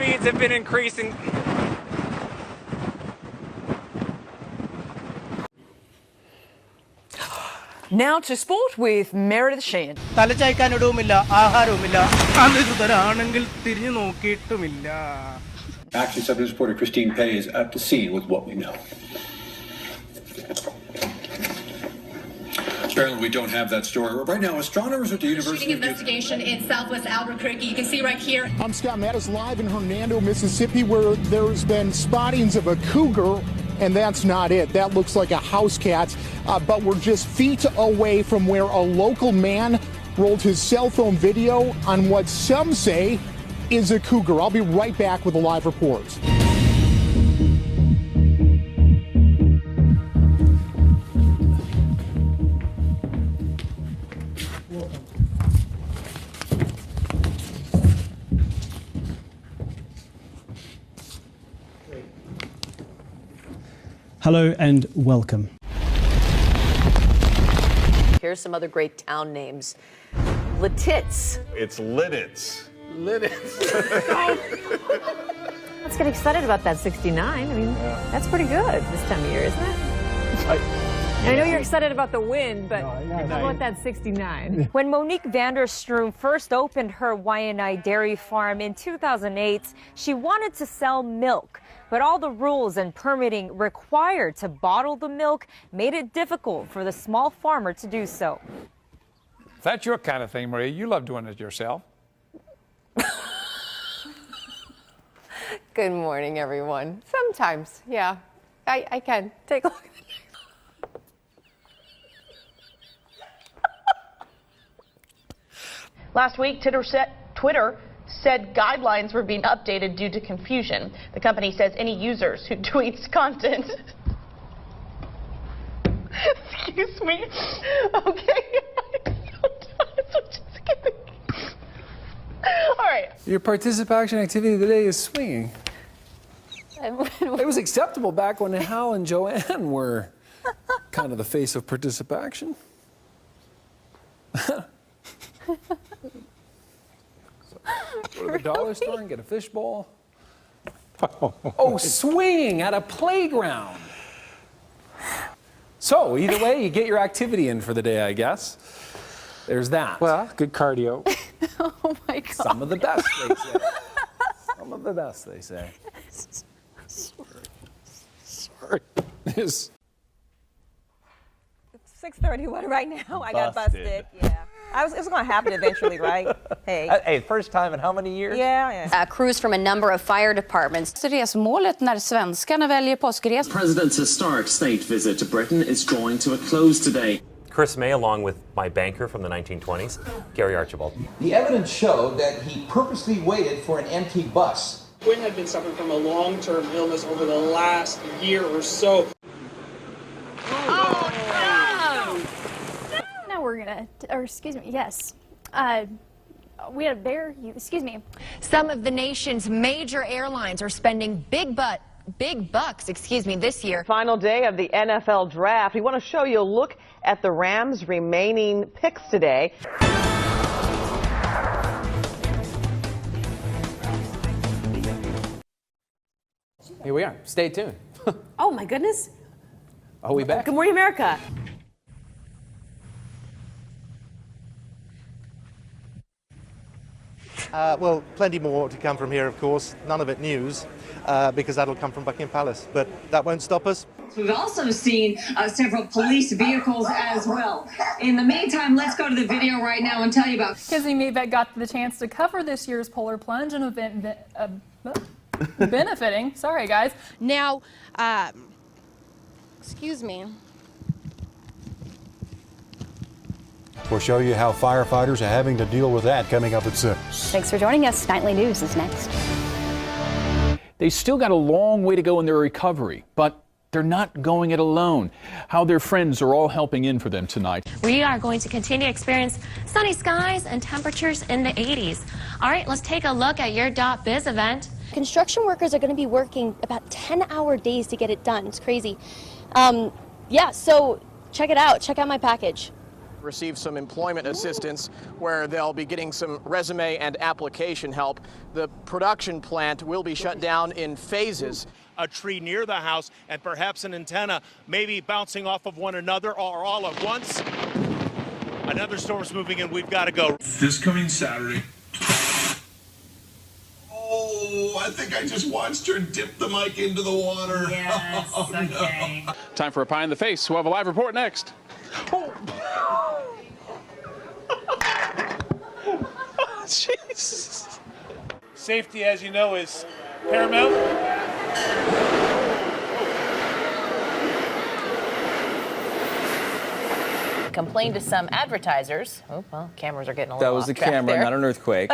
speeds have been increasing. Now to sport with Meredith Sheehan. Actually, subject reporter Christine Pei is at the scene with what we know. Apparently, we don't have that story. Right now, astronomers at the University of investigation in southwest Albuquerque. You can see right here. I'm Scott Mattis live in Hernando, Mississippi, where there's been spottings of a cougar, and that's not it. That looks like a house cat, but we're just feet away from where a local man rolled his cell phone video on what some say is a cougar. I'll be right back with a live report. Hello and welcome. Here's some other great town names. Lititz. It's Lidditz. Let's get excited about that 69. I mean, that's pretty good this time of year, isn't it? I know you're excited about the win, but how about that 69? When Monique Vanderstroom first opened her Waianae dairy farm in 2008, she wanted to sell milk. But all the rules and permitting required to bottle the milk made it difficult for the small farmer to do so. If that's your kind of thing, Maria, you love doing it yourself. Good morning, everyone. Sometimes, yeah, I can. Take a look. Last week, Twitter said guidelines were being updated due to confusion. The company says any users who tweets content. Excuse me. Okay. All right. Your participation activity today is swinging. It was acceptable back when Hal and Joanne were kind of the face of participation. Go to the dollar store and get a fishbowl. Oh, swinging at a playground. So either way, you get your activity in for the day, I guess. There's that. Well, good cardio. Oh my God. Some of the best, they say. Some of the best, they say. Sorry. It's 6:31 right now. I got busted. Yeah. It was going to happen eventually, right? Hey, first time in how many years? Yeah. Crews from a number of fire departments. Resmålet när svenskarna väljer påskres. President's historic state visit to Britain is drawing to a close today. Chris May, along with my banker from the 1920s, Gary Archibald. The evidence showed that he purposely waited for an empty bus. Quinn had been suffering from a long-term illness over the last year or so. Oh, no! Now we're gonna, yes. We had a bear, excuse me. Some of the nation's major airlines are spending big bucks, this year. Final day of the NFL draft. We want to show you a look at the Rams' remaining picks today. Here we are. Stay tuned. Oh, my goodness. Are we back? Good morning, America. Well, plenty more to come from here, of course. None of it news, because that'll come from Buckingham Palace. But that won't stop us. We've also seen several police vehicles as well. In the meantime, let's go to the video right now and tell you about. Kizzy Maybach got the chance to cover this year's Polar Plunge and benefiting. Sorry, guys. Now, excuse me. We'll show you how firefighters are having to deal with that coming up at 6. Thanks for joining us. Nightly News is next. They still got a long way to go in their recovery, but they're not going it alone. How their friends are all helping in for them tonight. We are going to continue to experience sunny skies and temperatures in the 80s. All right, let's take a look at your .biz event. Construction workers are going to be working about 10-hour days to get it done. It's crazy. Yeah, so check it out. Check out my package. receive some employment assistance where they'll be getting some resume and application help. The production plant will be shut down in phases. A tree near the house and perhaps an antenna maybe bouncing off of one another or all at once. Another storm's moving in. We've got to go. This coming Saturday. Oh, I think I just watched her dip the mic into the water. Yes, okay. No. Time for a pie in the face. We'll have a live report next. Jesus. Safety, as you know, is paramount. Complained to some advertisers. Oh, well, cameras are getting a little That was the off track camera, there. not an earthquake.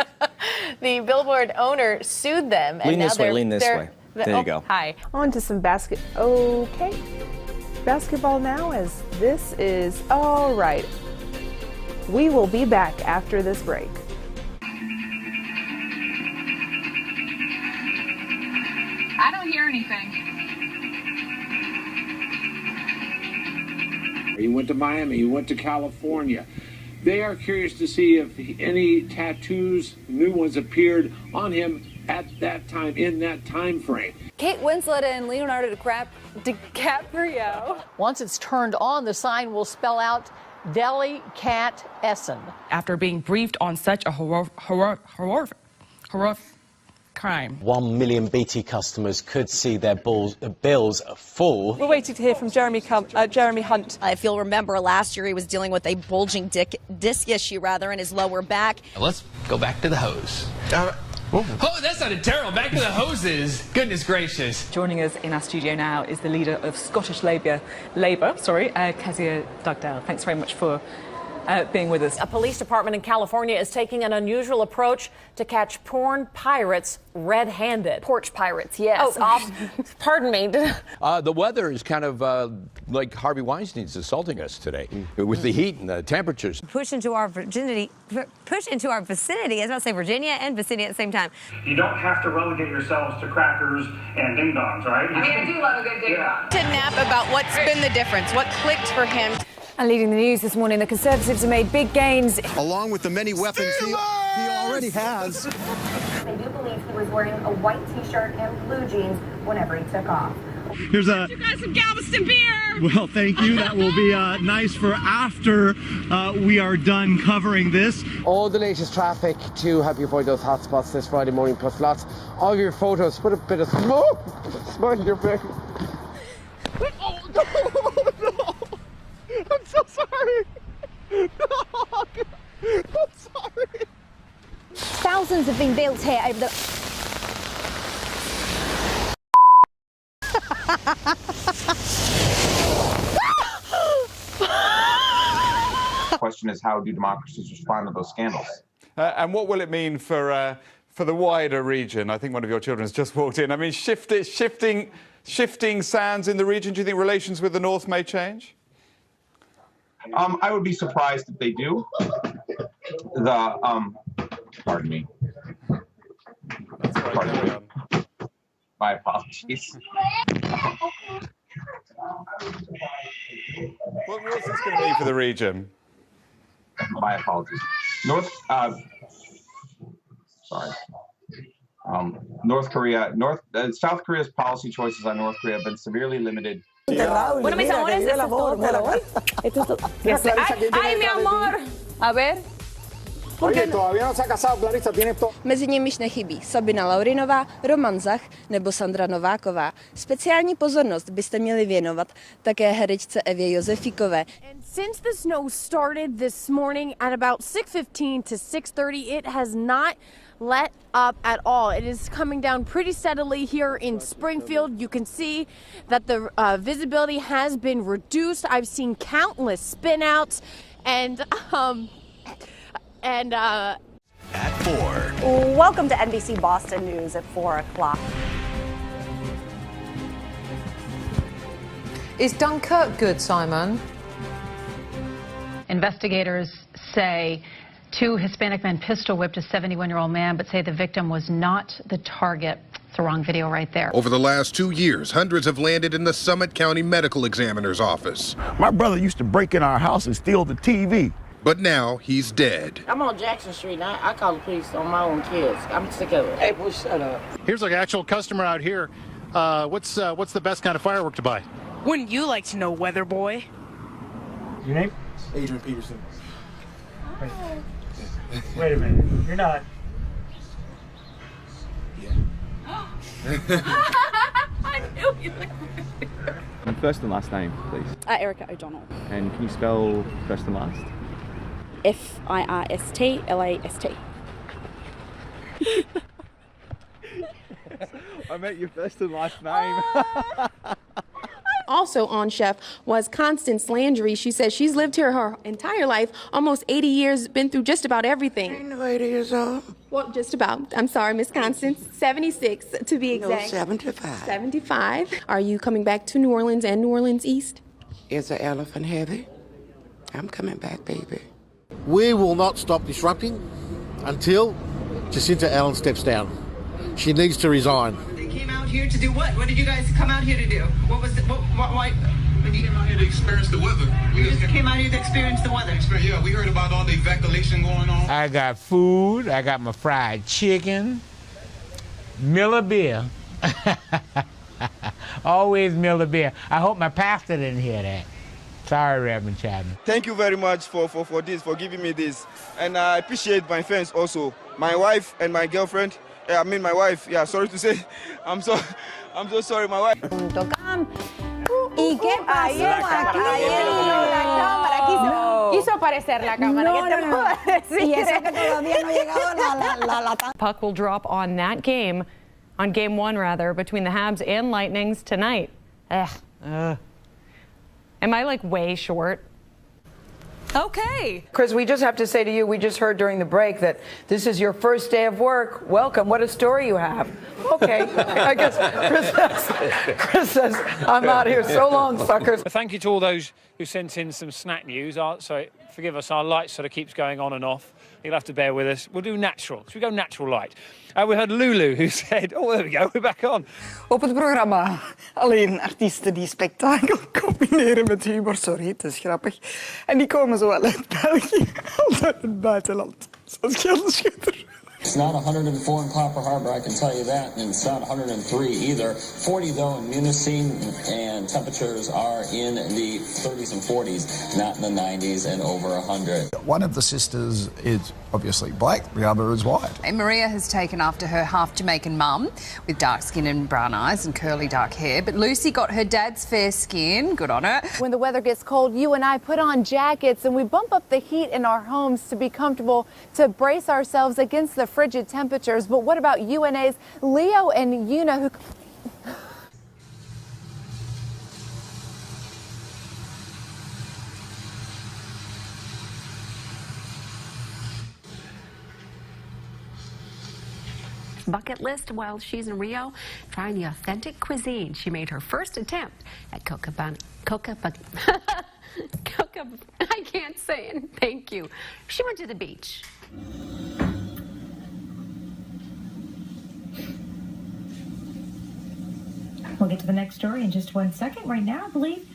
The billboard owner sued them. And Lean now this way, lean this way. There you go. Hi. On to some Okay. Basketball now, as this is all right. We will be back after this break. I don't hear anything. He went to Miami, he went to California. They are curious to see if any tattoos, new ones, appeared on him at that time, in that time frame. Kate Winslet and Leonardo DiCaprio. Once it's turned on, the sign will spell out Deli Cat Essen. After being briefed on such a horrific crime. 1 million BT customers could see their bills fall. We're waiting to hear from Jeremy Hunt. If you'll remember, last year he was dealing with a bulging disc issue in his lower back. Let's go back to the hose. Oh, that sounded terrible. Back to the hoses. Goodness gracious. Joining us in our studio now is the leader of Scottish Labour, Kezia Dugdale. Thanks very much for being with us. A police department in California is taking an unusual approach to catch porn pirates red-handed. Porch pirates, yes. Pardon me. The weather is kind of like Harvey Weinstein's assaulting us today with the heat and the temperatures. Push into our vicinity, I was about to say Virginia and vicinity at the same time. You don't have to relegate yourselves to crackers and ding-dongs, right? I mean, I do love a good ding-dong. To nap about what's been the difference, what clicked for him. And leading the news this morning, the Conservatives have made big gains. Along with the many weapons he already has. They do believe he was wearing a white t-shirt and blue jeans whenever he took off. Here's You guys some Galveston beer! Well, thank you. That will be nice for after we are done covering this. All the latest traffic to help you avoid those hot spots this Friday morning, plus lots of your photos. Put a bit of smoke in your face. Oh, no. I'm so sorry. No, I'm sorry. Thousands have been built here over the... The question is, how do democracies respond to those scandals? And what will it mean for the wider region? I think one of your children has just walked in. I mean, shifting sands in the region. Do you think relations with the North may change? I would be surprised if they do. Pardon me. Pardon me. My apologies. What's this going to mean for the region? My apologies. South Korea's policy choices on North Korea have been severely limited. Bueno, mis amores, eso es todo por hoy. Ay, mi amor. A ver. Oye, todavía no se ha casado, Clarisa, tiene to... Mezi nimiž nechybí Sabina Laurinová, Roman Zach nebo Sandra Nováková. Speciální pozornost byste měli věnovat také herečce Evě Josefíkové. And since the snow started this morning at about 6:15 to 6:30, it has not let up at all. It is coming down pretty steadily here in Springfield. You can see that the visibility has been reduced. I've seen countless spinouts and at 4. Welcome to NBC Boston News at 4 o'clock. Is Dunkirk good, Simon? Investigators say 2 Hispanic men pistol whipped a 71-year-old man, but say the victim was not the target. It's the wrong video right there. Over the last 2 years, hundreds have landed in the Summit County Medical Examiner's office. My brother used to break in our house and steal the TV. But now he's dead. I'm on Jackson Street and I call the police on my own kids. I'm sick of it. Hey, boy, shut up. Here's an actual customer out here. What's the best kind of firework to buy? Wouldn't you like to know, weather boy? Your name? Adrian Peterson. Wait a minute. You're not. I knew you. First and last name, please. Erica O'Donnell. And can you spell first and last? First-Last. I meant your first and last name. Also on, Chef, was Constance Landry. She says she's lived here her entire life, almost 80 years, been through just about everything. Ain't no 80 years old. Well, just about. I'm sorry, Miss Constance. 76 to be exact. No, 75. 75. Are you coming back to New Orleans and New Orleans East? Is the elephant heavy? I'm coming back, baby. We will not stop disrupting until Jacinta Allen steps down. She needs to resign. They came out here to do what? What did you guys come out here to do? What was it? Why? We came out here to experience the weather. You just came out here to experience the weather? Yeah, we heard about all the evacuation going on. I got food, I got my fried chicken, Miller beer. Always Miller beer. I hope my pastor didn't hear that. Sorry, Reverend Chapman. Thank you very much for giving me this. And I appreciate my friends also. My wife and my girlfriend. I mean my wife. Yeah, sorry to say. I'm so sorry, my wife. ¿Y qué pasó aquí? La cámara quiso aparecer la cámara. ¿Qué te puedo decir? Y eso que todavía no ha llegado la Puck will drop on that game, on game one rather, between the Habs and Lightnings tonight. Am I like way short? Okay. Chris, we just have to say to you, we just heard during the break that this is your first day of work. Welcome. What a story you have. Okay. I guess Chris says, I'm out here so long, suckers. Thank you to all those who sent in some snack news. So forgive us, our light sort of keeps going on and off. You'll have to bear with us. We'll do natural. Should we go natural light? We had Lulu who said, oh, there we go, we're back on. Op het programma alleen artiesten die spektakel combineren met humor. Sorry, het is grappig. En die komen zowel uit België als uit het buitenland. Zoals Gelderschutter. It's not 104 in Copper Harbor, I can tell you that, and it's not 103 either. 40 though in Munising, and temperatures are in the 30s and 40s, not in the 90s and over 100. One of the sisters is obviously black, the other is white. And Maria has taken after her half Jamaican mum with dark skin and brown eyes and curly dark hair, but Lucy got her dad's fair skin, good on her. When the weather gets cold, you and I put on jackets and we bump up the heat in our homes to be comfortable, to brace ourselves against the frigid temperatures. But what about UNA's Leo and Una, who bucket list while she's in Rio, trying the authentic cuisine. She made her first attempt at I can't say it. Thank you. She went to the beach. We'll get to the next story in just 1 second. Right now, I believe